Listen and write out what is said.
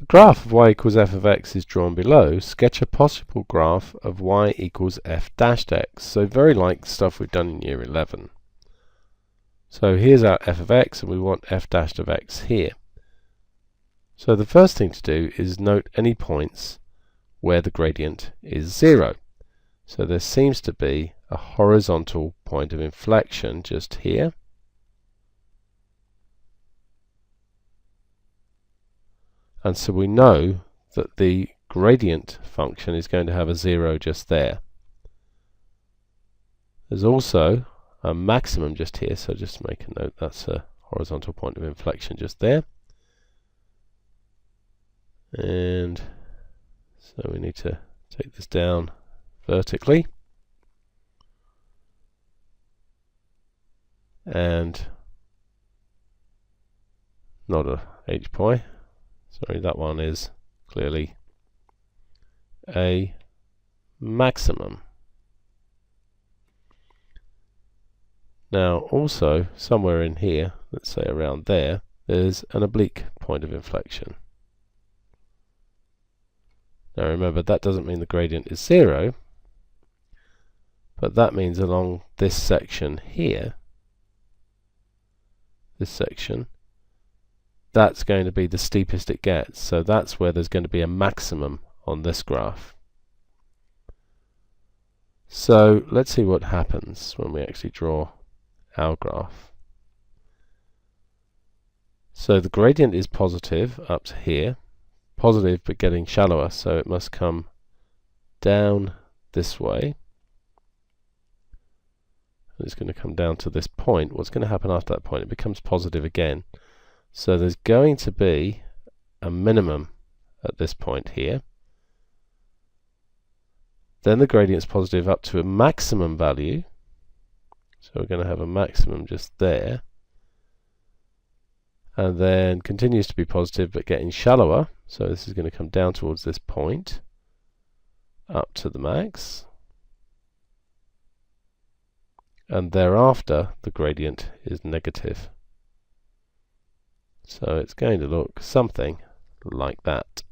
The graph of y equals f of x is drawn below. Sketch a possible graph of y equals f dashed x. So very like stuff we've done in year 11. So here's our f of x, and we want f dashed of x here. So the first thing to do is note any points where the gradient is 0. So there seems to be a horizontal point of inflection just here. And so we know that the gradient function is going to have a 0 just there. There's also a maximum just here, so just make a note that's a horizontal point of inflection just there. And so we need to take this down vertically. And not a h-pi. Sorry, that one is clearly a maximum. Now also, somewhere in here, let's say around there, there's an oblique point of inflection. Now remember, that doesn't mean the gradient is 0, but that means along this section here, this section, that's going to be the steepest it gets. So that's where there's going to be a maximum on this graph. So let's see what happens when we actually draw our graph. So the gradient is positive up to here, positive but getting shallower, so it must come down this way. It's going to come down to this point. What's going to happen after that point? It becomes positive again. So there's going to be a minimum at this point here. Then the gradient's positive up to a maximum value. So we're going to have a maximum just there. And then continues to be positive but getting shallower. So this is going to come down towards this point, up to the max. And thereafter the gradient is negative. So it's going to look something like that.